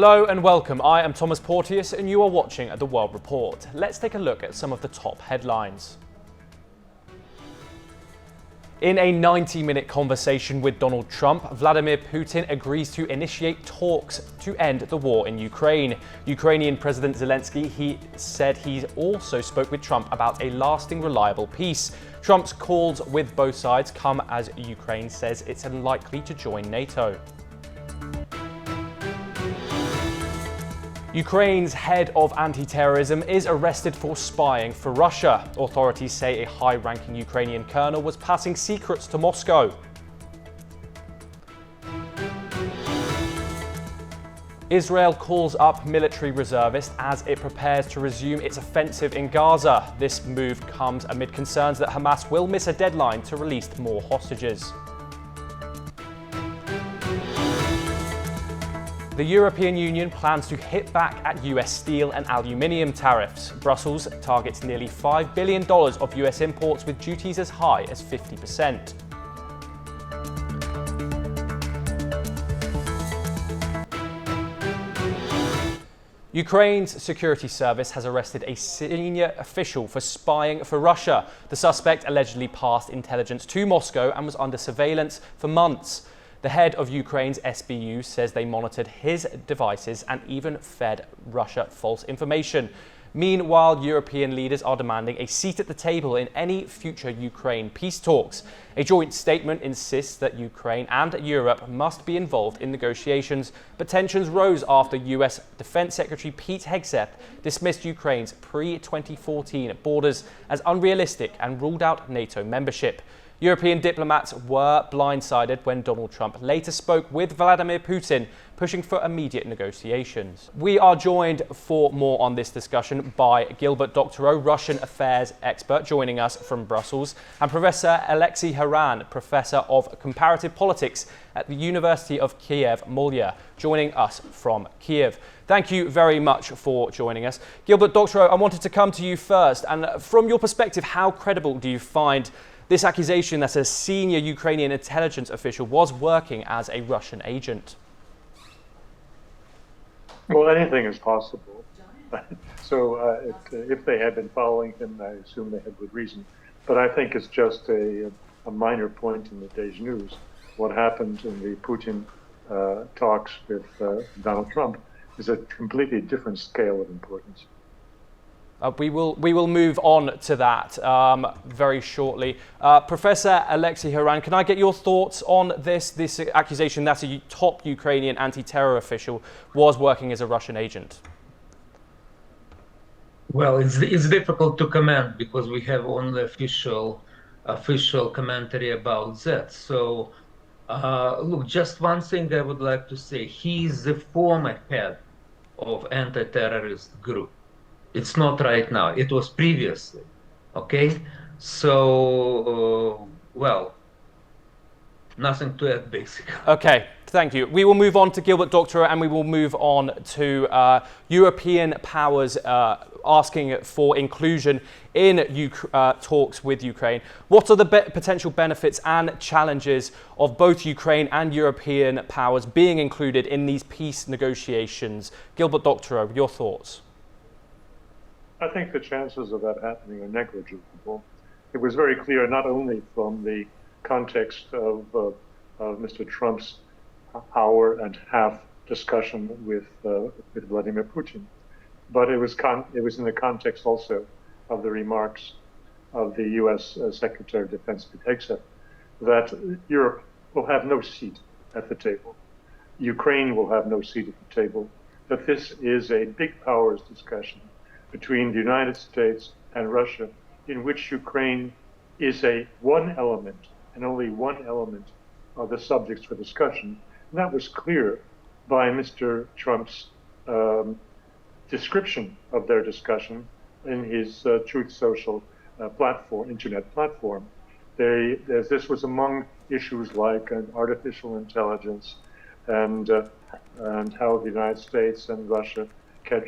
Hello and welcome. I am Thomas Porteous and you are watching The World Report. Let's take a look at some of the top headlines. In a 90-minute conversation with Donald Trump, Vladimir Putin agrees to initiate talks to end the war in Ukraine. Ukrainian President Zelensky, he said he also spoke with Trump about a lasting, reliable peace. Trump's calls with both sides come as Ukraine says it's unlikely to join NATO. Ukraine's head of anti-terrorism is arrested for spying for Russia. Authorities say a high-ranking Ukrainian colonel was passing secrets to Moscow. Israel calls up military reservists as it prepares to resume its offensive in Gaza. This move comes amid concerns that Hamas will miss a deadline to release more hostages. The European Union plans to hit back at US steel and aluminium tariffs. Brussels targets nearly $5 billion of US imports with duties as high as 50%. Ukraine's security service has arrested a senior official for spying for Russia. The suspect allegedly passed intelligence to Moscow and was under surveillance for months. The head of Ukraine's SBU says they monitored his devices and even fed Russia false information. Meanwhile, European leaders are demanding a seat at the table in any future Ukraine peace talks. A joint statement insists that Ukraine and Europe must be involved in negotiations, but tensions rose after US Defense Secretary Pete Hegseth dismissed Ukraine's pre-2014 borders as unrealistic and ruled out NATO membership. European diplomats were blindsided when Donald Trump later spoke with Vladimir Putin, pushing for immediate negotiations. We are joined for more on this discussion by Gilbert Doctorow, Russian affairs expert, joining us from Brussels, and Professor Alexei Haran, Professor of Comparative Politics at the University of Kiev-Mohyla, joining us from Kiev. Thank you very much for joining us. Gilbert Doctorow, I wanted to come to you first, and from your perspective, how credible do you find this accusation that a senior Ukrainian intelligence official was working as a Russian agent? Well, anything is possible. So if they had been following him, I assume they had good reason. But I think it's just a minor point in the day's news. What happened in the Putin talks with Donald Trump is a completely different scale of importance. We will move on to that very shortly. Professor Alexei Haran, can I get your thoughts on this accusation that a top Ukrainian anti-terror official was working as a Russian agent? Well, it's difficult to comment because we have only official commentary about that. So, look, just one thing I would like to say: he is the former head of anti-terrorist group. It's not right now. It was previously. Okay? So, well, nothing to add, basically. Okay, thank you. We will move on to Gilbert Doctorow and we will move on to European powers asking for inclusion in talks with Ukraine. What are the potential benefits and challenges of both Ukraine and European powers being included in these peace negotiations? Gilbert Doctorow, your thoughts? I think the chances of that happening are negligible. It was very clear, not only from the context of Mr. Trump's hour and half discussion with Vladimir Putin, but it was in the context also of the remarks of the U.S. Secretary of Defense Pete Hegseth that Europe will have no seat at the table. Ukraine will have no seat at the table. That this is a big powers discussion between the United States and Russia, in which Ukraine is one element and only one element of the subjects for discussion. And that was clear by Mr. Trump's description of their discussion in his Truth Social platform, internet platform. This was among issues like artificial intelligence and how the United States and Russia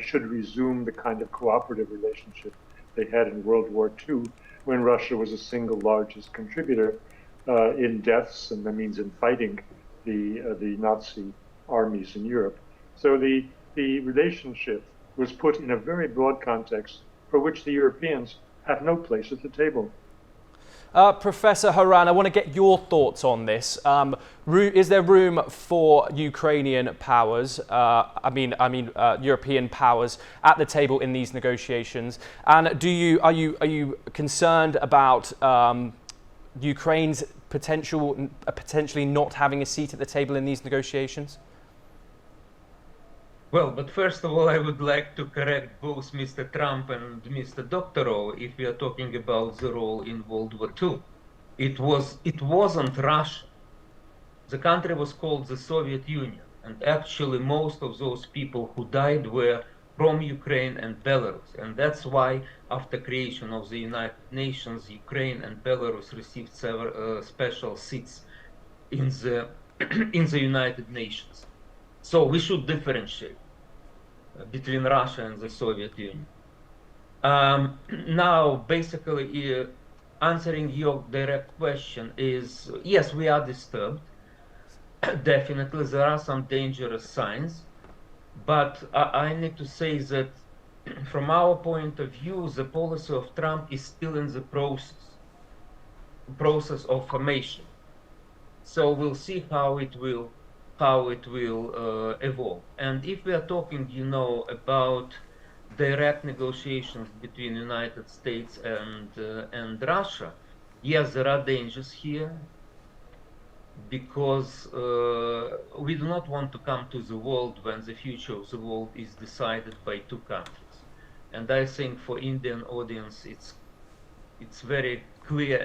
should resume the kind of cooperative relationship they had in World War II, when Russia was the single largest contributor in deaths, and that means in fighting the Nazi armies in Europe. So the relationship was put in a very broad context for which the Europeans have no place at the table. Professor Haran, I want to get your thoughts on this. Is there room for Ukrainian powers, European powers, at the table in these negotiations? And are you concerned about Ukraine's potentially not having a seat at the table in these negotiations? Well, but first of all, I would like to correct both Mr. Trump and Mr. Doctorow if we are talking about the role in World War II. It wasn't Russia. The country was called the Soviet Union, and actually most of those people who died were from Ukraine and Belarus, and that's why after creation of the United Nations, Ukraine and Belarus received several special seats in the in the United Nations. So we should differentiate between Russia and the Soviet Union. Now, basically, answering your direct question is, yes, we are disturbed. Definitely, there are some dangerous signs. But I need to say that from our point of view, the policy of Trump is still in the process of formation. So we'll see how it will evolve. And if we are talking, about direct negotiations between United States and Russia, yes, there are dangers here, because we do not want to come to the world when the future of the world is decided by two countries. And I think for Indian audience, it's very clear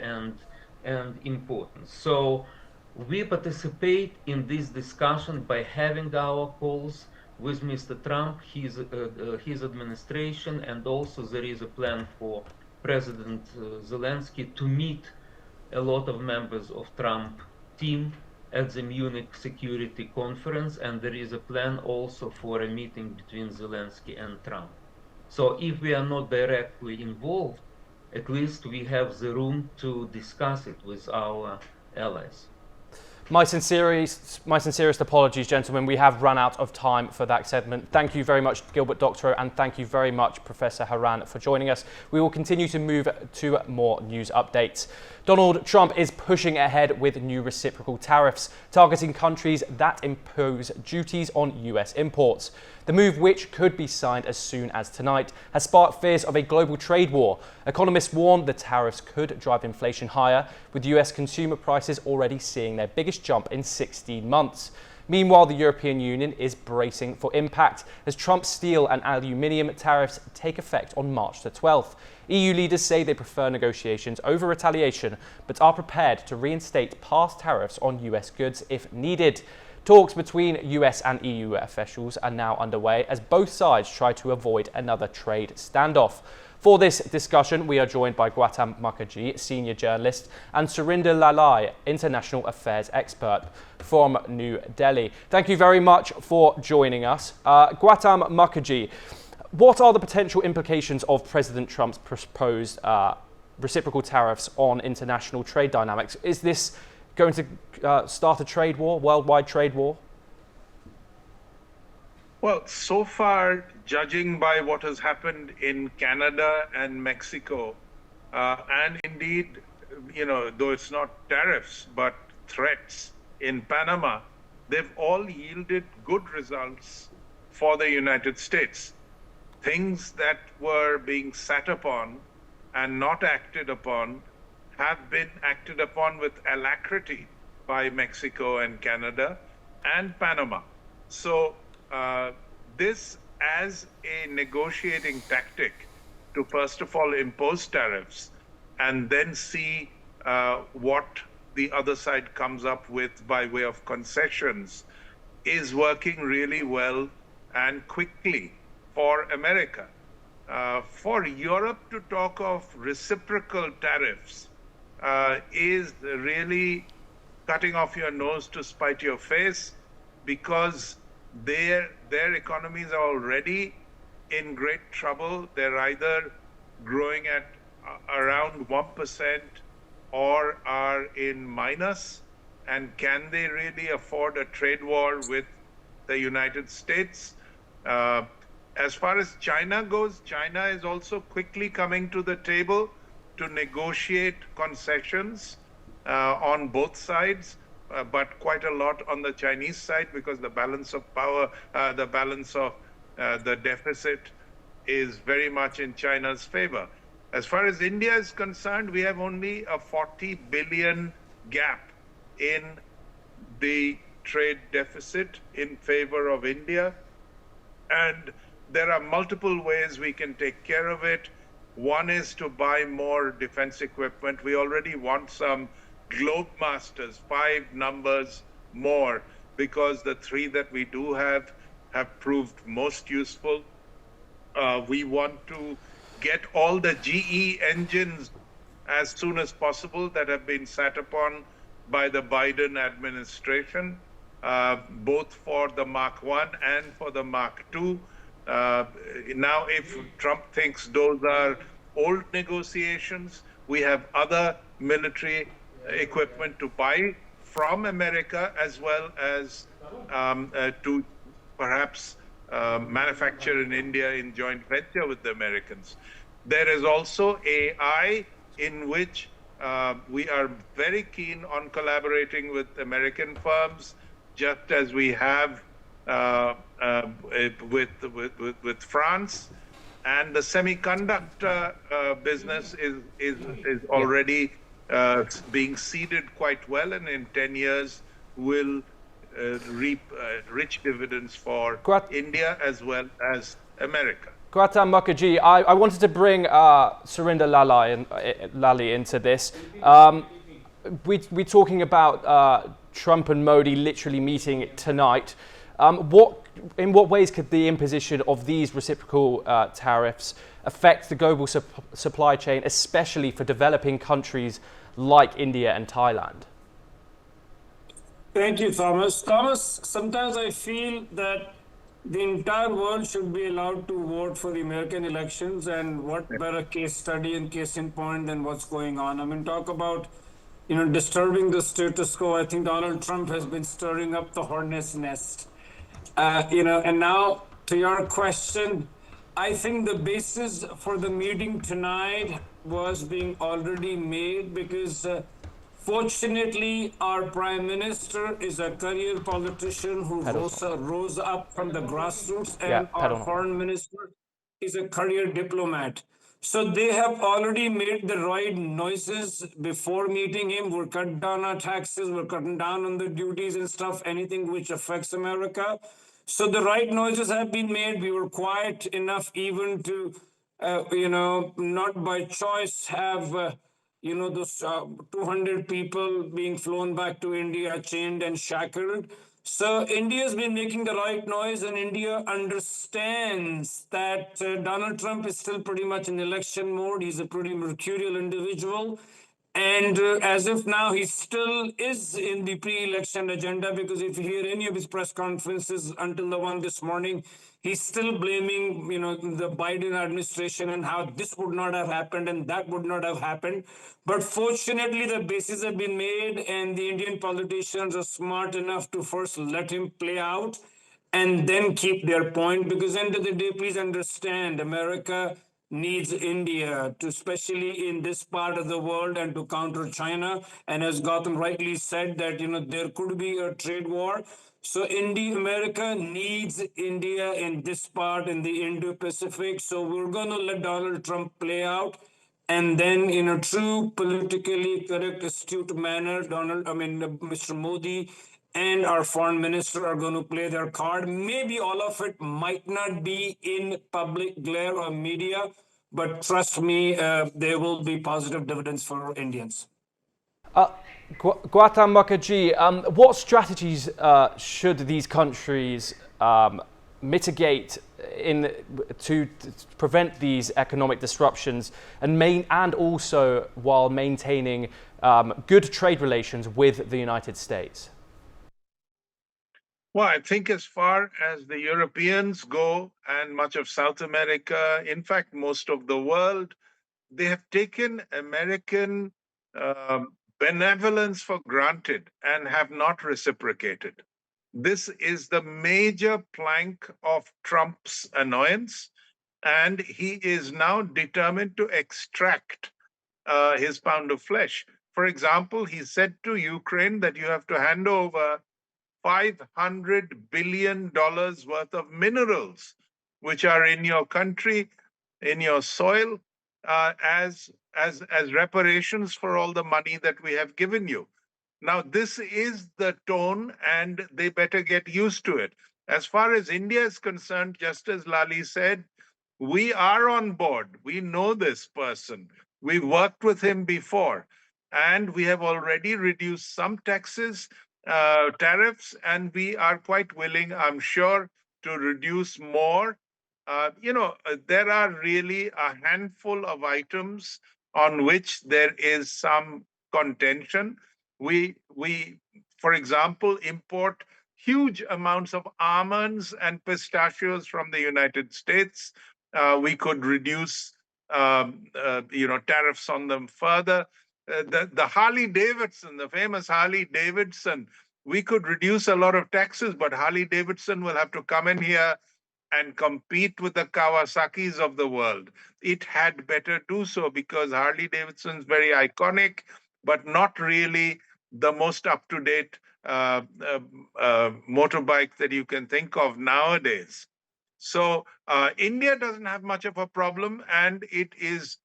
and important. So we participate in this discussion by having our calls with Mr. Trump, his administration, and also there is a plan for President Zelensky to meet a lot of members of Trump team at the Munich Security Conference, and there is a plan also for a meeting between Zelensky and Trump. So if we are not directly involved, at least we have the room to discuss it with our allies. My sincerest apologies, gentlemen. We have run out of time for that segment. Thank you very much, Gilbert Doctorow, and thank you very much, Professor Haran, for joining us. We will continue to move to more news updates. Donald Trump is pushing ahead with new reciprocal tariffs, targeting countries that impose duties on US imports. The move, which could be signed as soon as tonight, has sparked fears of a global trade war. Economists warn the tariffs could drive inflation higher, with US consumer prices already seeing their biggest jump in 16 months. Meanwhile, the European Union is bracing for impact as Trump's steel and aluminium tariffs take effect on March the 12th. EU leaders say they prefer negotiations over retaliation, but are prepared to reinstate past tariffs on US goods if needed. Talks between US and EU officials are now underway as both sides try to avoid another trade standoff. For this discussion, we are joined by Gautam Mukherjee, senior journalist, and Surinder Lalai, international affairs expert from New Delhi. Thank you very much for joining us. Gautam Mukherjee, what are the potential implications of President Trump's proposed reciprocal tariffs on international trade dynamics? Is this going to start a trade war, worldwide trade war? Well, so far, judging by what has happened in Canada and Mexico, and indeed, though it's not tariffs, but threats in Panama, they've all yielded good results for the United States. Things that were being sat upon and not acted upon have been acted upon with alacrity by Mexico and Canada and Panama. So this as a negotiating tactic to first of all impose tariffs and then see what the other side comes up with by way of concessions is working really well and quickly for America. For Europe to talk of reciprocal tariffs is really cutting off your nose to spite your face, because their economies are already in great trouble. They're either growing at around 1% or are in minus. And can they really afford a trade war with the United States? Uh, as far as China goes, China is also quickly coming to the table to negotiate concessions on both sides, but quite a lot on the Chinese side because the balance of power, the balance of the deficit is very much in China's favor. As far as India is concerned, we have only a 40 billion gap in the trade deficit in favor of India. And there are multiple ways we can take care of it. One is to buy more defense equipment. We already want some Globemasters, 5 numbers more, because the 3 that we do have proved most useful. We want to get all the GE engines as soon as possible that have been sat upon by the Biden administration, both for the Mark 1 and for the Mark 2. Now, if Trump thinks those are old negotiations, we have other military equipment to buy from America, as well as to perhaps manufacture in India in joint venture with the Americans. There is also AI, in which we are very keen on collaborating with American firms, just as we have with France. And the semiconductor business is already being seeded quite well, and in 10 years will reap rich dividends for India as well as America. Gautam Mukherjee, I wanted to bring Surinder Lally into this. We're talking about Trump and Modi literally meeting tonight. In what ways could the imposition of these reciprocal tariffs affect the global supply chain, especially for developing countries like India and Thailand? Thank you, Thomas. Thomas, sometimes I feel that the entire world should be allowed to vote for the American elections, and what better case study and case in point than what's going on. I mean, talk about, disturbing the status quo. I think Donald Trump has been stirring up the hornet's nest. And now to your question, I think the basis for the meeting tonight was being already made because fortunately, our Prime Minister is a career politician who rose up from the grassroots, and our Foreign Minister is a career diplomat. So they have already made the right noises before meeting him. We're cutting down our taxes, we're cutting down on the duties and stuff, anything which affects America. So the right noises have been made. We were quiet enough even to, not by choice have those 200 people being flown back to India, chained and shackled. So India's been making the right noise, and India understands that Donald Trump is still pretty much in election mode. He's a pretty mercurial individual. And as if now he still is in the pre-election agenda, because if you hear any of his press conferences until the one this morning, he's still blaming, the Biden administration and how this would not have happened and that would not have happened. But fortunately, the bases have been made, and the Indian politicians are smart enough to first let him play out and then keep their point. Because end of the day, please understand, America needs India to, especially in this part of the world, and to counter China. And as Gautam rightly said, that there could be a trade war. So America needs India in this part, in the Indo-Pacific. So we're going to let Donald Trump play out. And then, in a true politically correct, astute manner, Mr. Modi and our foreign minister are going to play their card. Maybe all of it might not be in public glare or media, but trust me, there will be positive dividends for Indians. Gautam Mukherjee, what strategies should these countries mitigate to prevent these economic disruptions, and also while maintaining good trade relations with the United States? Well, I think as far as the Europeans go, and much of South America, in fact, most of the world, they have taken American benevolence for granted and have not reciprocated. This is the major plank of Trump's annoyance, and he is now determined to extract his pound of flesh. For example, he said to Ukraine that you have to hand over $500 billion worth of minerals, which are in your country, in your soil, as reparations for all the money that we have given you. Now, this is the tone, and they better get used to it. As far as India is concerned, just as Lali said, we are on board. We know this person. We've worked with him before, and we have already reduced some taxes, tariffs, and we are quite willing, I'm sure, to reduce more. There are really a handful of items on which there is some contention. We, for example, import huge amounts of almonds and pistachios from the United States. We could reduce, tariffs on them further. The Harley Davidson, the famous Harley Davidson, we could reduce a lot of taxes, but Harley Davidson will have to come in here and compete with the Kawasaki's of the world. It had better do so because Harley Davidson is very iconic, but not really the most up-to-date motorbike that you can think of nowadays. So India doesn't have much of a problem, and it is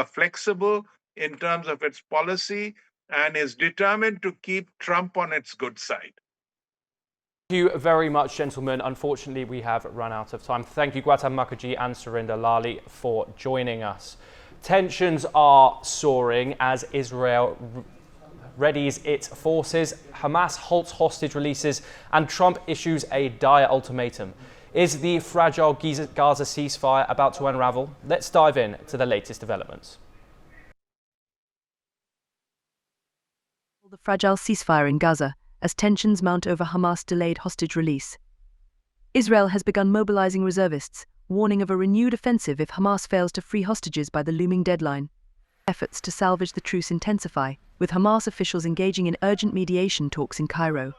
flexible in terms of its policy and is determined to keep Trump on its good side. Thank you very much, gentlemen. Unfortunately, we have run out of time. Thank you, Gautam Mukherjee and Surinder Lali, for joining us. Tensions are soaring as Israel readies its forces, Hamas halts hostage releases, and Trump issues a dire ultimatum. Is the fragile Gaza ceasefire about to unravel? Let's dive in to the latest developments. The fragile ceasefire in Gaza as tensions mount over Hamas' delayed hostage release. Israel has begun mobilizing reservists, warning of a renewed offensive if Hamas fails to free hostages by the looming deadline. Efforts to salvage the truce intensify, with Hamas officials engaging in urgent mediation talks in Cairo.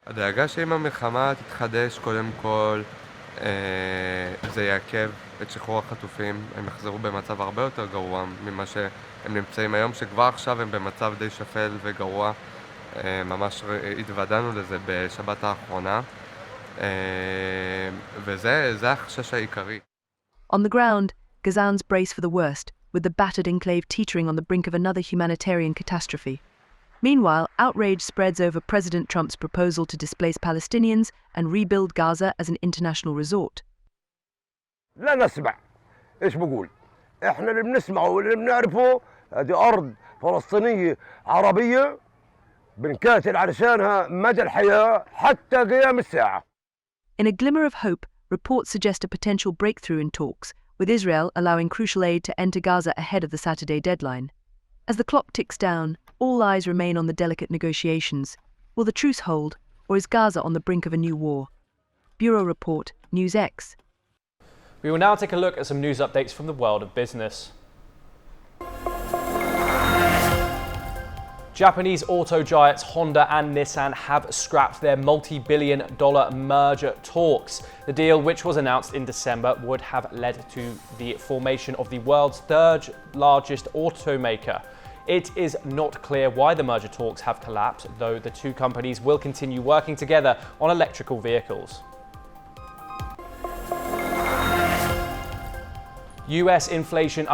הדאגה שאם המלחמה תתחדש, קודם כל זה יעכב את שחרור החטופים. הם יחזרו במצב הרבה יותר גרוע ממה שהם נמצאים היום, שכבר עכשיו הם במצב די שפל וגרוע. ממש התוודענו לזה בשבת האחרונה, וזה החשש העיקרי. On the ground, Gazans brace for the worst, with the battered enclave teetering on the brink of another humanitarian catastrophe. Meanwhile, outrage spreads over President Trump's proposal to displace Palestinians and rebuild Gaza as an international resort. لا نسمع ايش بقول. احنا اللي بنسمعه واللي بنعرفه هذه ارض فلسطينيه عربيه بنقاتل علشانها مدى الحياه حتى قيام الساعه. In a glimmer of hope, reports suggest a potential breakthrough in talks, with Israel allowing crucial aid to enter Gaza ahead of the Saturday deadline. As the clock ticks down, all eyes remain on the delicate negotiations. Will the truce hold, or is Gaza on the brink of a new war? Bureau Report, NewsX. We will now take a look at some news updates from the world of business. Japanese auto giants Honda and Nissan have scrapped their multi-billion-dollar merger talks. The deal, which was announced in December, would have led to the formation of the world's third largest automaker. It is not clear why the merger talks have collapsed, though the two companies will continue working together on electrical vehicles. US inflation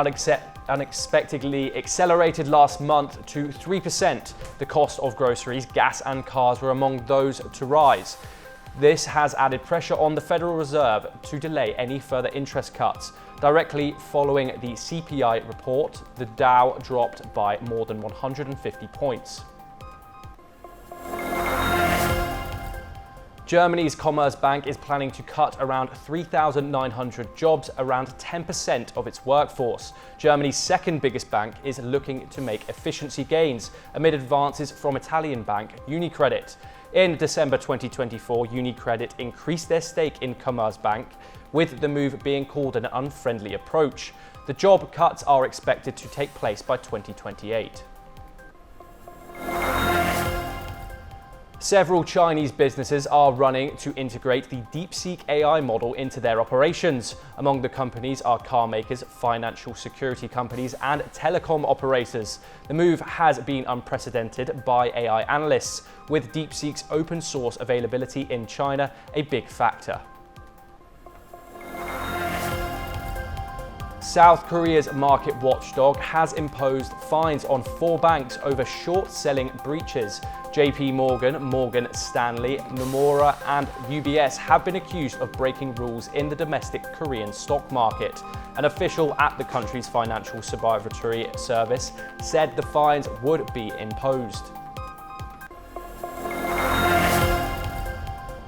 unexpectedly accelerated last month to 3%. The cost of groceries, gas and cars were among those to rise. This has added pressure on the Federal Reserve to delay any further interest cuts. Directly following the CPI report, the Dow dropped by more than 150 points. Germany's Commerzbank is planning to cut around 3,900 jobs, around 10% of its workforce. Germany's second biggest bank is looking to make efficiency gains amid advances from Italian bank UniCredit. In December 2024, UniCredit increased their stake in Commerzbank, with the move being called an unfriendly approach. The job cuts are expected to take place by 2028. Several Chinese businesses are running to integrate the DeepSeek AI model into their operations. Among the companies are car makers, financial security companies, and telecom operators. The move has been unprecedented by AI analysts, with DeepSeek's open source availability in China a big factor. South Korea's market watchdog has imposed fines on 4 banks over short-selling breaches. JP Morgan, Morgan Stanley, Nomura, and UBS have been accused of breaking rules in the domestic Korean stock market. An official at the country's Financial Supervisory Service said the fines would be imposed.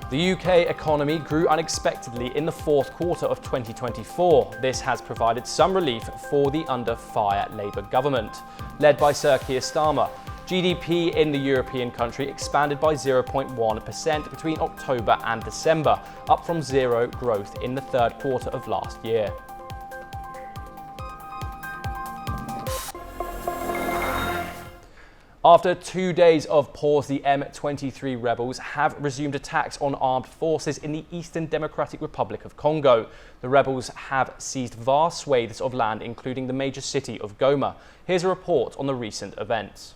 The UK economy grew unexpectedly in the fourth quarter of 2024. This has provided some relief for the under-fire Labour government. Led by Sir Keir Starmer, GDP in the European country expanded by 0.1% between October and December, up from zero growth in the third quarter of last year. After 2 days of pause, the M23 rebels have resumed attacks on armed forces in the Eastern Democratic Republic of Congo. The rebels have seized vast swathes of land, including the major city of Goma. Here's a report on the recent events.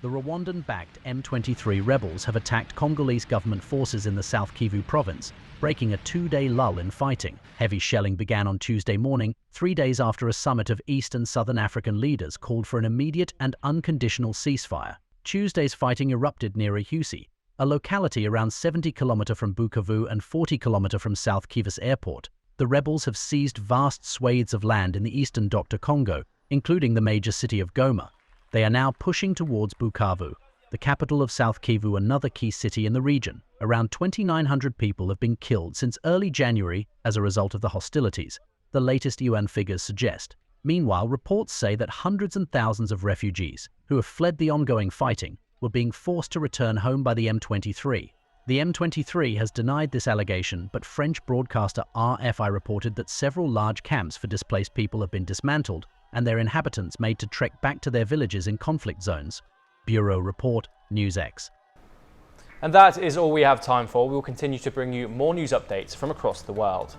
The Rwandan-backed M23 rebels have attacked Congolese government forces in the South Kivu province, breaking a 2-day lull in fighting. Heavy shelling began on Tuesday morning, 3 days after a summit of East and Southern African leaders called for an immediate and unconditional ceasefire. Tuesday's fighting erupted near Ihusi, a locality around 70 km from Bukavu and 40 km from South Kivu's airport. The rebels have seized vast swathes of land in the eastern Dr. Congo, including the major city of Goma. They are now pushing towards Bukavu, the capital of South Kivu, another key city in the region. Around 2,900 people have been killed since early January as a result of the hostilities, the latest UN figures suggest. Meanwhile, reports say that hundreds and thousands of refugees who have fled the ongoing fighting were being forced to return home by the M23. The M23 has denied this allegation, but French broadcaster RFI reported that several large camps for displaced people have been dismantled and their inhabitants made to trek back to their villages in conflict zones. Bureau Report, NewsX. And that is all we have time for. We will continue to bring you more news updates from across the world.